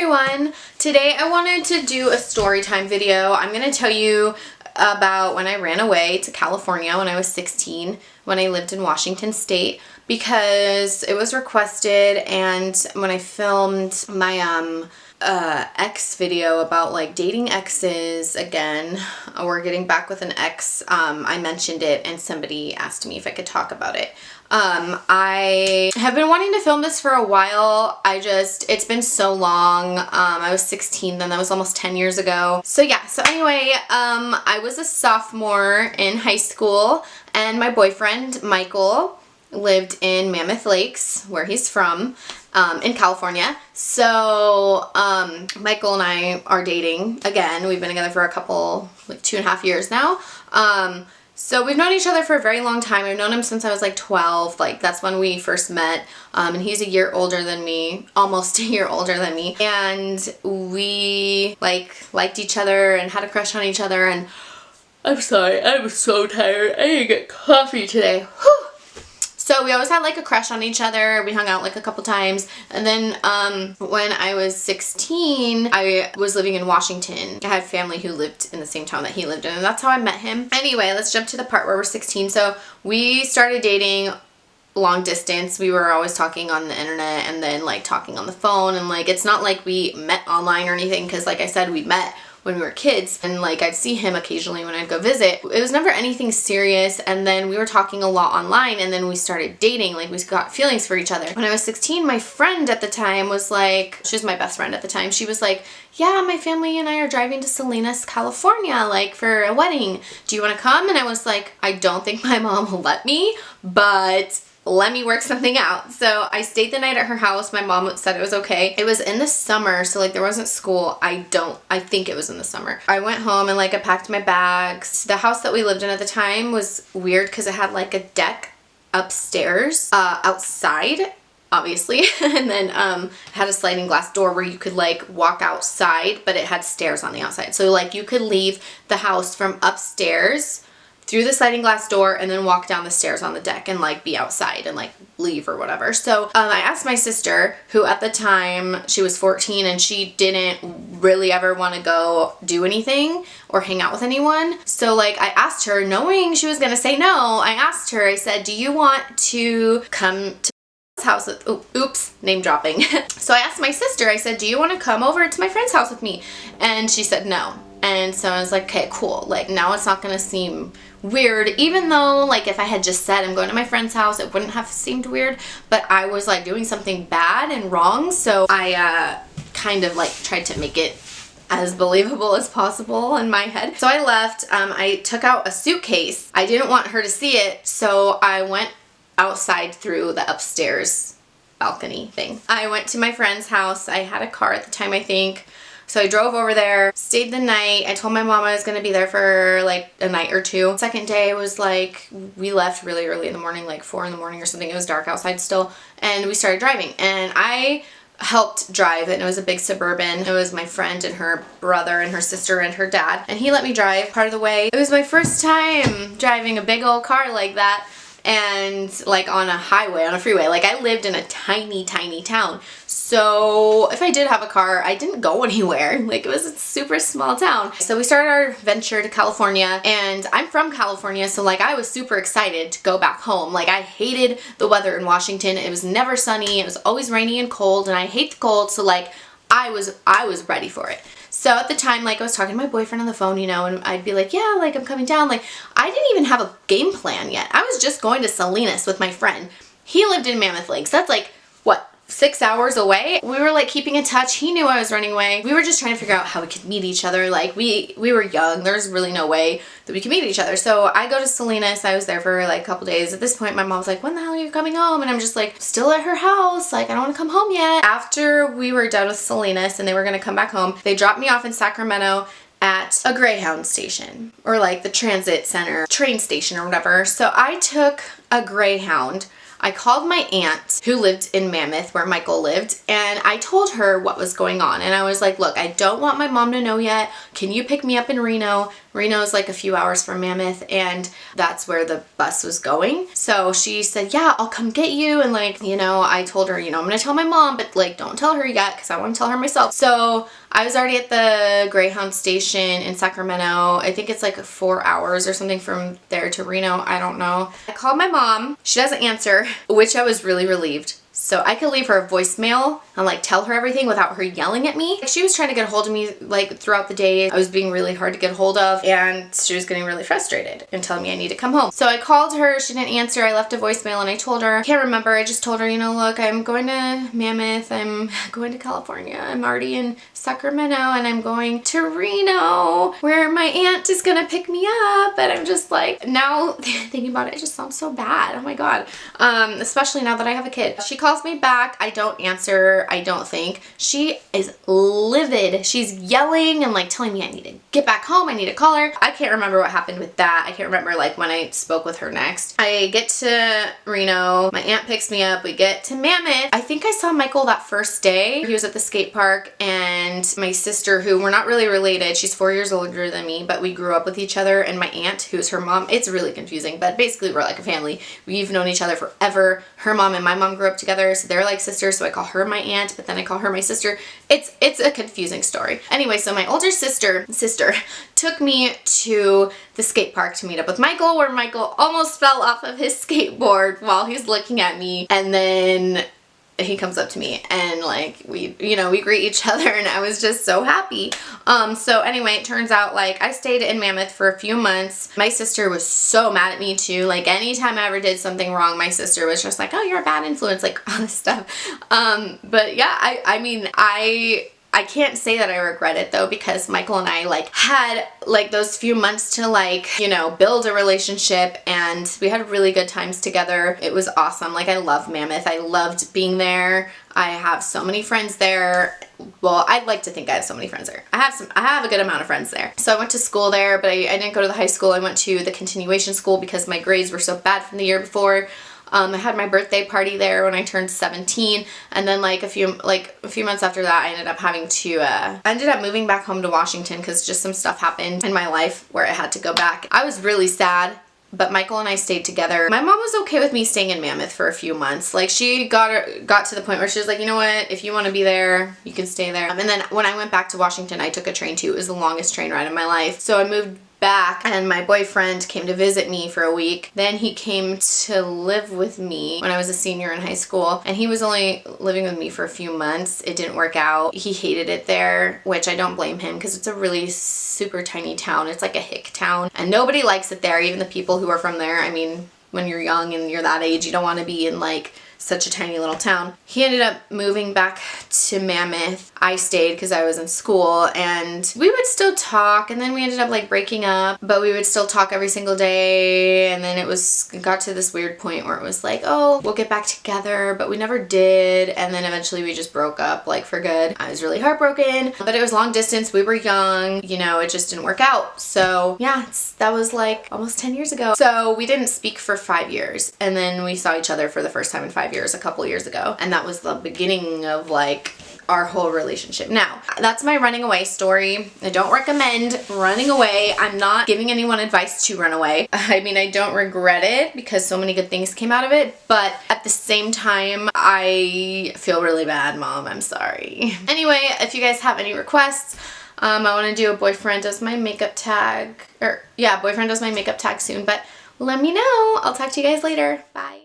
everyone! Today I wanted to do a story time video. I'm going to tell you about when I ran away to California when I was 16, when I lived in Washington State, because it was requested, and when I filmed my ex video about like dating exes again, or getting back with an ex, I mentioned it and somebody asked me if I could talk about it. I have been wanting to film this for a while. It's been so long. I was 16 then, that was almost 10 years ago. So yeah, so anyway, I was a sophomore in high school and my boyfriend, Michael, lived in Mammoth Lakes, where he's from, in California. So, Michael and I are dating again. We've been together for a couple, like 2.5 years now. So we've known each other for a very long time. I've known him since I was like 12. Like that's when we first met. And he's a year older than me, almost a year older than me. And we liked each other and had a crush on each other. And I'm sorry, I'm so tired. I need to get coffee today. Whew. So we always had like a crush on each other. We hung out like a couple times. And then when I was 16, I was living in Washington. I had family who lived in the same town that he lived in, and that's how I met him. Anyway, let's jump to the part where we're 16. So we started dating long distance. We were always talking on the internet and then like talking on the phone, and like it's not like we met online or anything, because like I said, we met when we were kids, and like I'd see him occasionally when I'd go visit. It was never anything serious, and then we were talking a lot online, and then we started dating. Like we got feelings for each other. When I was 16, my friend at the time was like, she was my best friend at the time, she was like, yeah, my family and I are driving to Salinas, California, like for a wedding. Do you want to come? And I was like, I don't think my mom will let me, but let me work something out. So I stayed the night at her house. My mom said it was okay. It was in the summer, so like there wasn't school. I think it was in the summer. I went home and like I packed my bags. The house that we lived in at the time was weird because it had like a deck upstairs, outside, obviously, and then had a sliding glass door where you could like walk outside, but it had stairs on the outside. So like you could leave the house from upstairs through the sliding glass door and then walk down the stairs on the deck and like be outside and like leave or whatever. So I asked my sister, who at the time she was 14 and she didn't really ever want to go do anything or hang out with anyone. So like I asked her, knowing she was gonna say no, I asked her, I said, do you want to come to house with, oops, name dropping. So I asked my sister, I said, do you want to come over to my friend's house with me? And she said no. And so I was like, okay, cool. Like now it's not gonna seem weird, even though like if I had just said I'm going to my friend's house, it wouldn't have seemed weird, but I was like doing something bad and wrong, so I kind of like tried to make it as believable as possible in my head. So I left. I took out a suitcase. I didn't want her to see it, so I went outside through the upstairs balcony thing. I went to my friend's house. I had a car at the time, I think. So I drove over there, stayed the night. I told my mom I was going to be there for like a night or two. Second day was like, we left really early in the morning, like 4 in the morning or something. It was dark outside still. And we started driving. And I helped drive it, and it was a big Suburban. It was my friend and her brother and her sister and her dad. And he let me drive part of the way. It was my first time driving a big old car like that. And like on a highway, on a freeway. Like I lived in a tiny town, so if I did have a car, I didn't go anywhere. Like it was a super small town. So we started our venture to California, and I'm from California, so like I was super excited to go back home. Like I hated the weather in Washington. It was never sunny, it was always rainy and cold, and I hate the cold, so like I was ready for it. So at the time, like I was talking to my boyfriend on the phone, you know, and I'd be like, yeah, like I'm coming down. Like I didn't even have a game plan yet. I was just going to Salinas with my friend. He lived in Mammoth Lakes. That's like, what, 6 hours away? We were like keeping in touch. He knew I was running away. We were just trying to figure out how we could meet each other. Like we were young. There's really no way that we could meet each other. So I go to Salinas. I was there for like a couple days. At this point, my mom's like, when the hell are you coming home? And I'm just like, still at her house. Like I don't want to come home yet. After we were done with Salinas and they were going to come back home, they dropped me off in Sacramento at a Greyhound station, or like the transit center, train station or whatever. So I took a Greyhound. I called my aunt who lived in Mammoth where Michael lived, and I told her what was going on. And I was like, look, I don't want my mom to know yet. Can you pick me up in Reno? Reno's like a few hours from Mammoth, and that's where the bus was going. So she said, yeah, I'll come get you. And like, you know, I told her, you know, I'm gonna tell my mom, but like, don't tell her yet because I want to tell her myself. So I was already at the Greyhound station in Sacramento. I think it's like 4 hours or something from there to Reno. I don't know. I called my mom. She doesn't answer, which I was really relieved. So I could leave her a voicemail and like tell her everything without her yelling at me. She was trying to get a hold of me like throughout the day. I was being really hard to get a hold of, and she was getting really frustrated and telling me I need to come home. So I called her, she didn't answer. I left a voicemail and I told her, I can't remember, I just told her, you know, look, I'm going to Mammoth, I'm going to California, I'm already in Sacramento, and I'm going to Reno where my aunt is gonna pick me up. And I'm just like, now thinking about it, it just sounds so bad. Oh my God. Especially now that I have a kid. She calls me back. I don't answer, I don't think. She is livid. She's yelling and like telling me I need to get back home. I need to call her. I can't remember what happened with that. I can't remember like when I spoke with her next. I get to Reno. My aunt picks me up. We get to Mammoth. I think I saw Michael that first day. He was at the skate park, and my sister, who we're not really related, she's 4 years older than me, but we grew up with each other, and my aunt, who's her mom, it's really confusing, but basically we're like a family. We've known each other forever. Her mom and my mom grew up together, so they're like sisters, so I call her my aunt, but then I call her my sister. It's a confusing story. Anyway, so my older sister took me to the skate park to meet up with Michael, where Michael almost fell off of his skateboard while he's looking at me, and then he comes up to me and like we greet each other, and I was just so happy. So anyway, it turns out like I stayed in Mammoth for a few months. My sister was so mad at me too. Like anytime I ever did something wrong, my sister was just like, oh, you're a bad influence, like all this stuff. But yeah, I mean, I can't say that I regret it though, because Michael and I like had like those few months to like, you know, build a relationship, and we had really good times together. It was awesome. Like I love Mammoth. I loved being there. I have so many friends there. Well, I'd like to think I have so many friends there. I have a good amount of friends there. So I went to school there, but I didn't go to the high school. I went to the continuation school because my grades were so bad from the year before. I had my birthday party there when I turned 17, and then like a few months after that, I ended up moving back home to Washington because just some stuff happened in my life where I had to go back. I was really sad, but Michael and I stayed together. My mom was okay with me staying in Mammoth for a few months. Like she got to the point where she was like, you know what, if you want to be there, you can stay there. And then when I went back to Washington, I took a train too. It was the longest train ride of my life. So I moved back, and my boyfriend came to visit me for a week. Then he came to live with me when I was a senior in high school, and he was only living with me for a few months. It didn't work out. He hated it there, which I don't blame him because it's a really super tiny town. It's like a hick town, and nobody likes it there, even the people who are from there. I mean, when you're young and you're that age, you don't want to be in like such a tiny little town. He ended up moving back to Mammoth. I stayed because I was in school, and we would still talk, and then we ended up like breaking up, but we would still talk every single day. And then it got to this weird point where it was like, oh, we'll get back together, but we never did. And then eventually we just broke up like for good. I was really heartbroken, but it was long distance. We were young, you know, it just didn't work out. So yeah, that was like almost 10 years ago. So we didn't speak for 5 years, and then we saw each other for the first time in 5 years a couple years ago, and that was the beginning of like our whole relationship. Now, that's my running away story. I don't recommend running away. I'm not giving anyone advice to run away. I mean, I don't regret it because so many good things came out of it, but at the same time, I feel really bad, Mom. I'm sorry. Anyway, if you guys have any requests, I want to do a boyfriend does my makeup tag, boyfriend does my makeup tag soon, but let me know. I'll talk to you guys later. Bye.